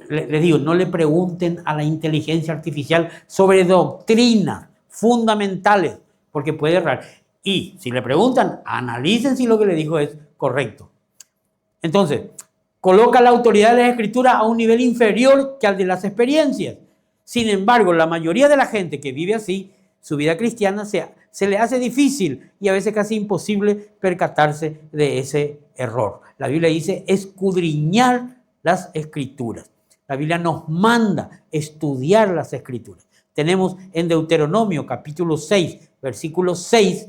les digo, no le pregunten a la inteligencia artificial sobre doctrinas fundamentales, porque puede errar. Y si le preguntan, analicen si lo que le dijo es correcto. Entonces, coloca la autoridad de la escritura a un nivel inferior que al de las experiencias. Sin embargo, la mayoría de la gente que vive así, su vida cristiana se le hace difícil y a veces casi imposible percatarse de ese error. La Biblia dice escudriñar las Escrituras. La Biblia nos manda estudiar las Escrituras. Tenemos en Deuteronomio capítulo 6, versículo 6,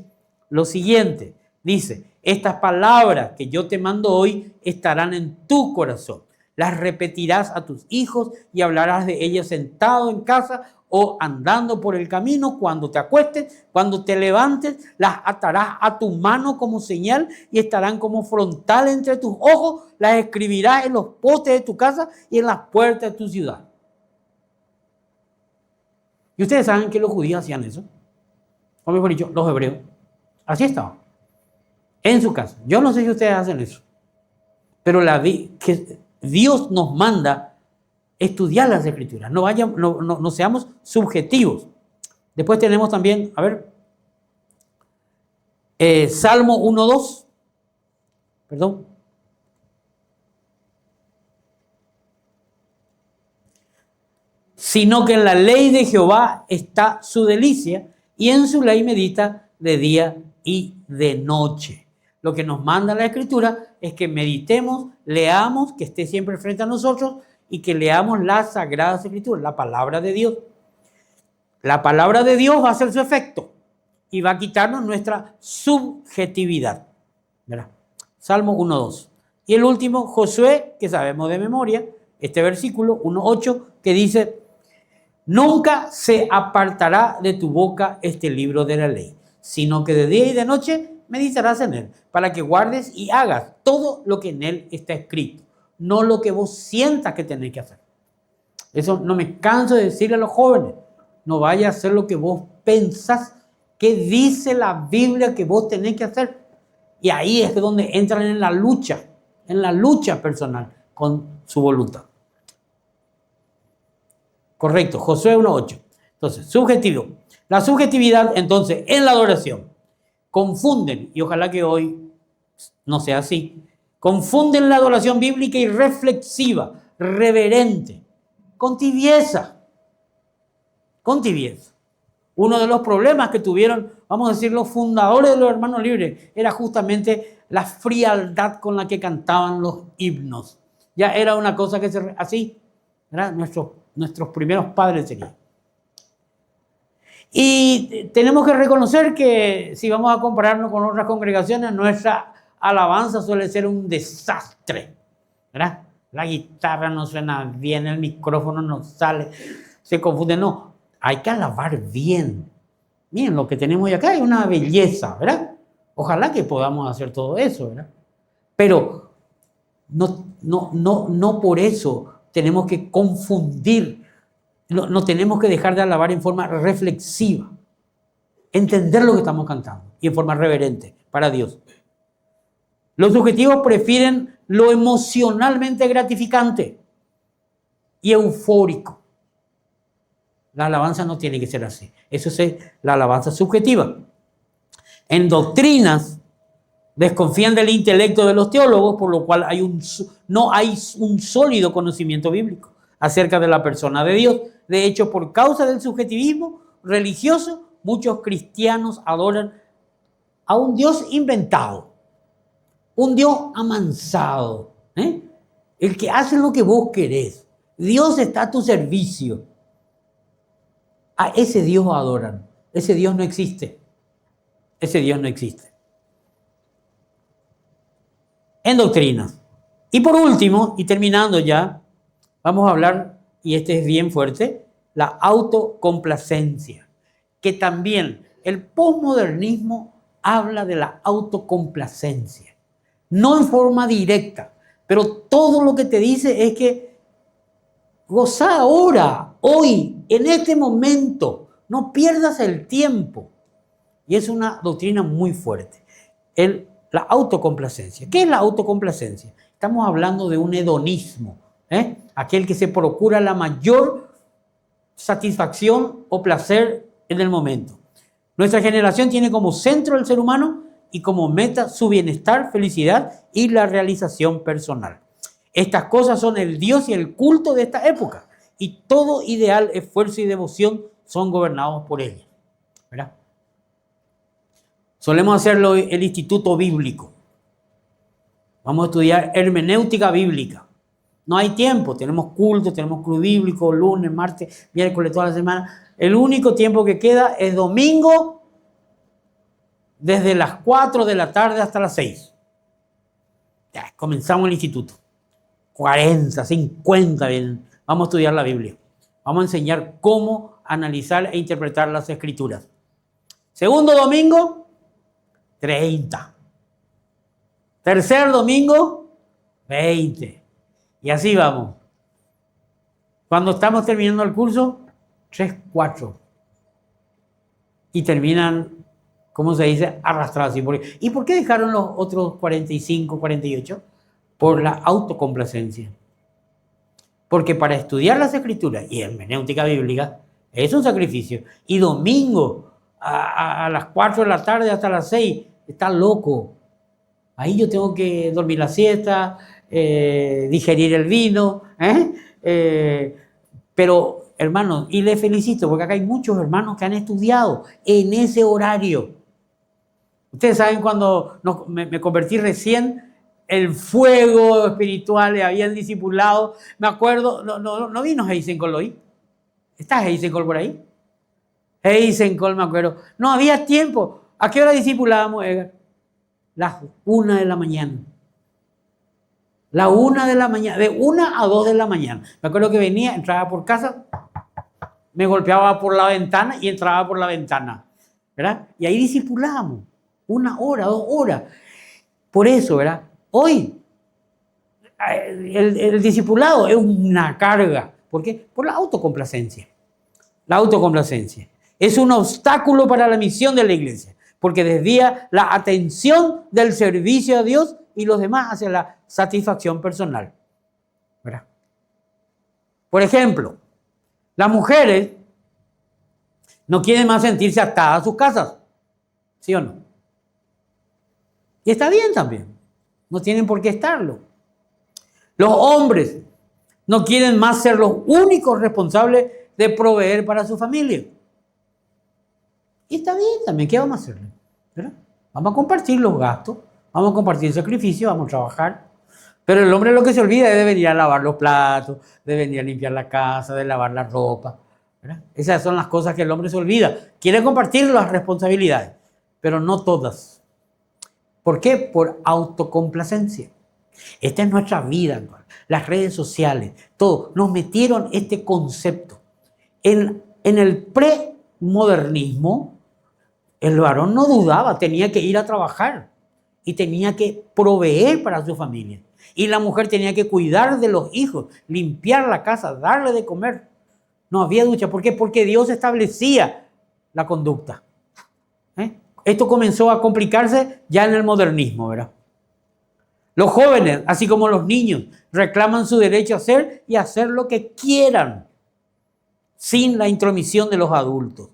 lo siguiente. Dice, estas palabras que yo te mando hoy estarán en tu corazón. Las repetirás a tus hijos y hablarás de ellas sentado en casa o andando por el camino, cuando te acuestes, cuando te levantes, las atarás a tu mano como señal y estarán como frontal entre tus ojos, las escribirás en los postes de tu casa y en las puertas de tu ciudad. Y ustedes saben que los judíos hacían eso, o mejor dicho, los hebreos. Así estaban, en su casa. Yo no sé si ustedes hacen eso, pero que Dios nos manda estudiar las Escrituras, no seamos subjetivos. Después tenemos también, Salmo 1:2, perdón. Sino que en la ley de Jehová está su delicia, y en su ley medita de día y de noche. Lo que nos manda la Escritura es que meditemos, leamos, que esté siempre frente a nosotros, y que leamos las Sagradas Escrituras, la palabra de Dios. La palabra de Dios va a hacer su efecto y va a quitarnos nuestra subjetividad. ¿Verdad? Salmo 1:2. Y el último, Josué, que sabemos de memoria, este versículo 1:8, que dice, nunca se apartará de tu boca este libro de la ley, sino que de día y de noche meditarás en él, para que guardes y hagas todo lo que en él está escrito. No lo que vos sientas que tenés que hacer. Eso no me canso de decirle a los jóvenes. No vaya a hacer lo que vos pensás que dice la Biblia que vos tenés que hacer. Y ahí es donde entran en la lucha personal con su voluntad. Correcto, Josué 1:8. Entonces, subjetivo. La subjetividad, entonces, en la adoración, confunden, y ojalá que hoy no sea así, confunden la adoración bíblica y reflexiva, reverente, con tibieza. Con tibieza. Uno de los problemas que tuvieron, vamos a decir, los fundadores de los Hermanos Libres, era justamente la frialdad con la que cantaban los himnos. Ya era una cosa que así, ¿verdad? Nuestros primeros padres serían. Y tenemos que reconocer que si vamos a compararnos con otras congregaciones, nuestra alabanza suele ser un desastre, ¿verdad? La guitarra no suena bien, el micrófono no sale, se confunde. No, hay que alabar bien. Miren, lo que tenemos hoy acá es una belleza, ¿verdad? Ojalá que podamos hacer todo eso, ¿verdad? Pero no por eso tenemos que confundir, no tenemos que dejar de alabar en forma reflexiva, entender lo que estamos cantando y en forma reverente para Dios. Los subjetivos prefieren lo emocionalmente gratificante y eufórico. La alabanza no tiene que ser así. Eso es la alabanza subjetiva. En doctrinas desconfían del intelecto de los teólogos, por lo cual no hay un sólido conocimiento bíblico acerca de la persona de Dios. De hecho, por causa del subjetivismo religioso, muchos cristianos adoran a un Dios inventado. Un Dios amansado, el que hace lo que vos querés. Dios está a tu servicio. A ese Dios adoran. Ese Dios no existe. Ese Dios no existe. En doctrinas. Y por último, y terminando ya, vamos a hablar, y este es bien fuerte, la autocomplacencia. Que también el posmodernismo habla de la autocomplacencia. No en forma directa, pero todo lo que te dice es que goza ahora, hoy, en este momento, no pierdas el tiempo. Y es una doctrina muy fuerte. La autocomplacencia. ¿Qué es la autocomplacencia? Estamos hablando de un hedonismo, aquel que se procura la mayor satisfacción o placer en el momento. Nuestra generación tiene como centro el ser humano y como meta su bienestar, felicidad y la realización personal. Estas cosas son el Dios y el culto de esta época, y todo ideal, esfuerzo y devoción son gobernados por ella, ¿verdad? Solemos hacerlo en el Instituto Bíblico. Vamos a estudiar hermenéutica bíblica. No hay tiempo, tenemos culto, tenemos club bíblico, lunes, martes, miércoles, toda la semana. El único tiempo que queda es domingo, desde las 4 de la tarde hasta las 6. Ya, comenzamos el instituto. 40, 50, bien. Vamos a estudiar la Biblia. Vamos a enseñar cómo analizar e interpretar las Escrituras. Segundo domingo, 30. Tercer domingo, 20. Y así vamos. Cuando estamos terminando el curso, 3, 4. Y terminan, ¿cómo se dice? Arrastrados. ¿Y por qué dejaron los otros 45, 48? Por la autocomplacencia. Porque para estudiar las Escrituras y hermenéutica bíblica es un sacrificio. Y domingo a las 4 de la tarde hasta las 6, está loco. Ahí yo tengo que dormir la siesta, digerir el vino. Pero, hermanos, y les felicito porque acá hay muchos hermanos que han estudiado en ese horario. Ustedes saben cuando me convertí recién, el fuego espiritual le habían discipulado. Me acuerdo, no vino Heisenkol hoy. ¿Está Heisenkol por ahí? Heisenkol, me acuerdo. No había tiempo. ¿A qué hora discipulábamos, Edgar? Las 1 de la mañana. La 1 de la mañana, de 1 a 2 de la mañana. Me acuerdo que venía, entraba por casa, me golpeaba por la ventana y entraba por la ventana, ¿verdad? Y ahí discipulábamos. 1 hora, 2 horas. Por eso, ¿verdad? Hoy, el discipulado es una carga. ¿Por qué? Por la autocomplacencia. La autocomplacencia es un obstáculo para la misión de la iglesia, porque desvía la atención del servicio a Dios y los demás hacia la satisfacción personal, ¿verdad? Por ejemplo, las mujeres no quieren más sentirse atadas a sus casas, ¿sí o no? Y está bien también, no tienen por qué estarlo. Los hombres no quieren más ser los únicos responsables de proveer para su familia. Y está bien también, ¿qué vamos a hacerle? ¿Verdad? Vamos a compartir los gastos, vamos a compartir el sacrificio, vamos a trabajar. Pero el hombre lo que se olvida es de venir a lavar los platos, de venir a limpiar la casa, de lavar la ropa, ¿verdad? Esas son las cosas que el hombre se olvida. Quiere compartir las responsabilidades, pero no todas. ¿Por qué? Por autocomplacencia. Esta es nuestra vida, las redes sociales, todo. Nos metieron este concepto. En el premodernismo, el varón no dudaba, tenía que ir a trabajar y tenía que proveer para su familia. Y la mujer tenía que cuidar de los hijos, limpiar la casa, darle de comer. No había ducha. ¿Por qué? Porque Dios establecía la conducta. Esto comenzó a complicarse ya en el modernismo, ¿verdad? Los jóvenes, así como los niños, reclaman su derecho a hacer y hacer lo que quieran, sin la intromisión de los adultos.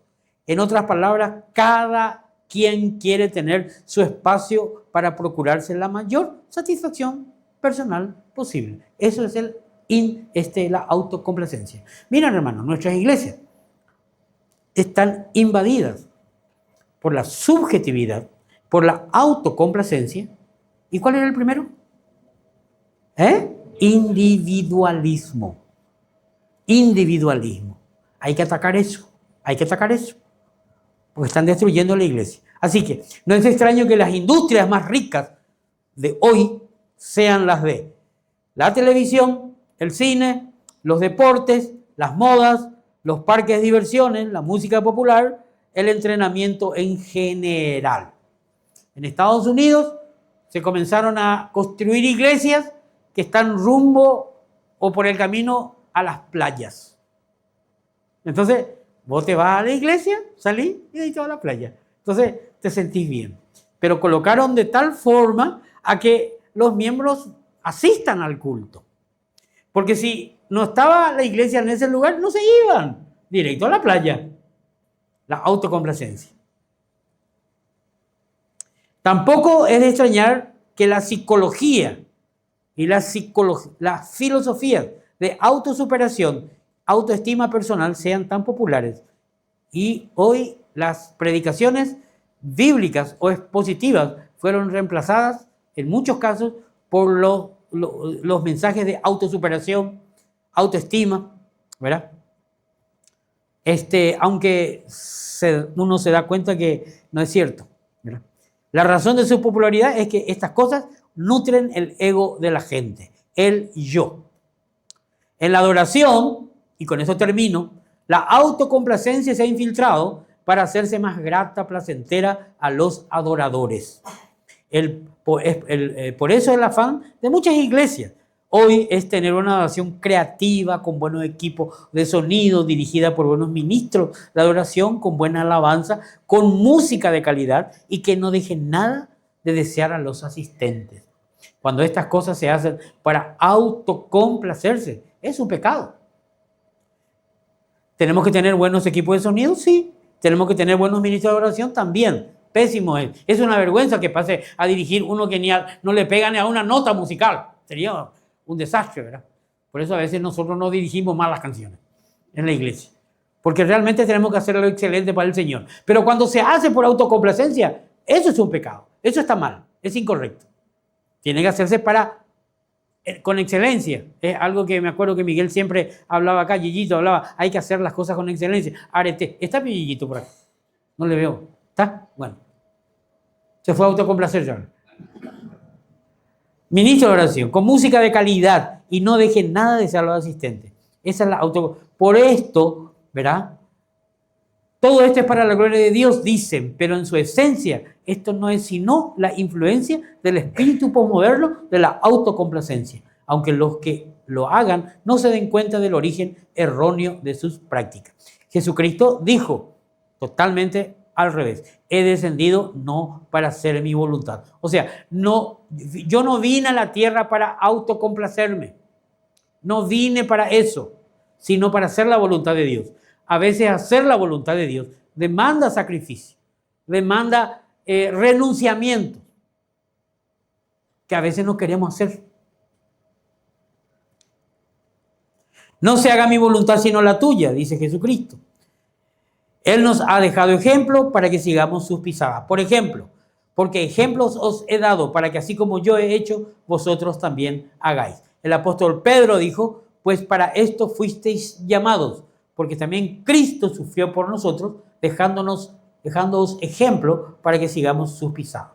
En otras palabras, cada quien quiere tener su espacio para procurarse la mayor satisfacción personal posible. Eso es la autocomplacencia. Miren, hermanos, nuestras iglesias están invadidas por la subjetividad, por la autocomplacencia. ¿Y cuál era el primero? Individualismo. Individualismo. Hay que atacar eso. Hay que atacar eso. Porque están destruyendo la iglesia. Así que no es extraño que las industrias más ricas de hoy sean las de la televisión, el cine, los deportes, las modas, los parques de diversiones, la música popular, el entrenamiento en general. En Estados Unidos se comenzaron a construir iglesias que están rumbo o por el camino a las playas. Entonces, vos te vas a la iglesia, salís y ahí te vas a la playa. Entonces, te sentís bien. Pero colocaron de tal forma a que los miembros asistan al culto. Porque si no estaba la iglesia en ese lugar, no se iban directo a la playa. La autocomplacencia. Tampoco es de extrañar que la psicología y las filosofías de autosuperación, autoestima personal sean tan populares. Y hoy las predicaciones bíblicas o expositivas fueron reemplazadas en muchos casos por los los mensajes de autosuperación, autoestima, ¿verdad? Aunque uno se da cuenta que no es cierto, ¿verdad? La razón de su popularidad es que estas cosas nutren el ego de la gente, el yo. En la adoración, y con eso termino, la autocomplacencia se ha infiltrado para hacerse más grata, placentera a los adoradores. Por eso el afán de muchas iglesias hoy es tener una adoración creativa, con buenos equipos de sonido, dirigida por buenos ministros de adoración, con buena alabanza, con música de calidad y que no deje nada de desear a los asistentes. Cuando estas cosas se hacen para autocomplacerse, es un pecado. ¿Tenemos que tener buenos equipos de sonido? Sí. ¿Tenemos que tener buenos ministros de adoración? También. Pésimo es. Es una vergüenza que pase a dirigir uno que no le pega ni a una nota musical. Sería un desastre, ¿verdad? Por eso a veces nosotros no dirigimos mal las canciones en la iglesia. Porque realmente tenemos que hacer lo excelente para el Señor. Pero cuando se hace por autocomplacencia, eso es un pecado. Eso está mal. Es incorrecto. Tiene que hacerse con excelencia. Es algo que me acuerdo que Miguel siempre hablaba acá, Yiyito hablaba, hay que hacer las cosas con excelencia. Arete, ¿está mi Yiyito por aquí? No le veo. ¿Está? Bueno. Se fue a autocomplacer ya. Ministro de oración, con música de calidad y no dejen nada de ser los asistentes. Esa es la Por esto, ¿verdad? Todo esto es para la gloria de Dios, dicen, pero en su esencia esto no es sino la influencia del espíritu posmoderno de la autocomplacencia, aunque los que lo hagan no se den cuenta del origen erróneo de sus prácticas. Jesucristo dijo totalmente al revés: he descendido no para hacer mi voluntad. O sea, yo no vine a la tierra para autocomplacerme, no vine para eso, sino para hacer la voluntad de Dios. A veces hacer la voluntad de Dios demanda sacrificio, demanda renunciamiento, que a veces no queremos hacer. No se haga mi voluntad sino la tuya, dice Jesucristo. Él nos ha dejado ejemplo para que sigamos sus pisadas. Por ejemplo, porque ejemplos os he dado para que así como yo he hecho, vosotros también hagáis. El apóstol Pedro dijo, pues para esto fuisteis llamados, porque también Cristo sufrió por nosotros, dejándoos ejemplo para que sigamos sus pisadas.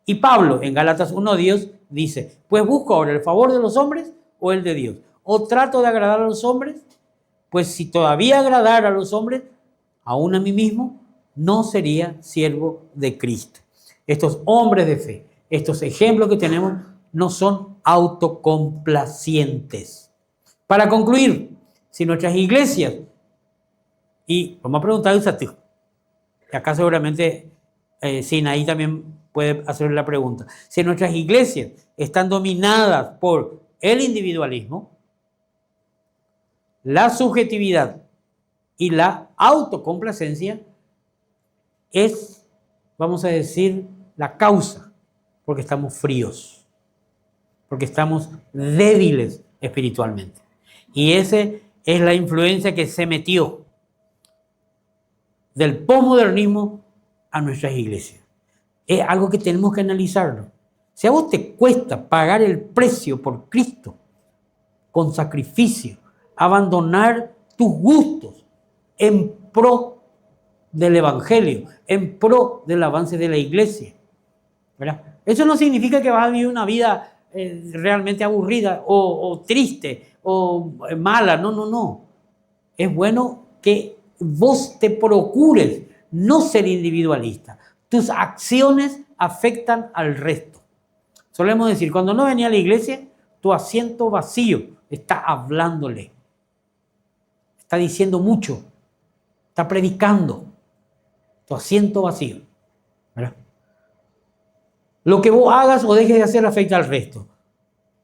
Y Pablo, en Gálatas 1:10, dice, pues busco ahora el favor de los hombres o el de Dios. ¿O trato de agradar a los hombres? Pues si todavía agradara a los hombres, aún a mí mismo, no sería siervo de Cristo. Estos hombres de fe, estos ejemplos que tenemos, no son autocomplacientes. Para concluir, si nuestras iglesias, y vamos a preguntarle a ti, y acá seguramente Sinaí también puede hacer la pregunta, si nuestras iglesias están dominadas por el individualismo, la subjetividad y la autocomplacencia, es, vamos a decir, la causa, porque estamos fríos, porque estamos débiles espiritualmente. Y esa es la influencia que se metió del posmodernismo a nuestras iglesias. Es algo que tenemos que analizarlo. Si a vos te cuesta pagar el precio por Cristo, con sacrificio, abandonar tus gustos en pro del Evangelio, en pro del avance de la iglesia, ¿verdad? Eso no significa que vas a vivir una vida realmente aburrida o triste o mala. No, no, no. Es bueno que vos te procures no ser individualista. Tus acciones afectan al resto. Solemos decir, cuando no venía a la iglesia, tu asiento vacío está hablándole, está diciendo mucho, está predicando. Tu asiento vacío, ¿verdad? Lo que vos hagas o dejes de hacer afecta al resto.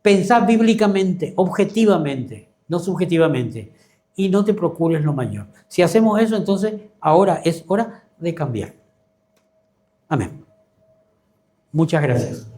Pensá bíblicamente, objetivamente, no subjetivamente, y no te procures lo mayor. Si hacemos eso, entonces ahora es hora de cambiar. Amén. Muchas gracias.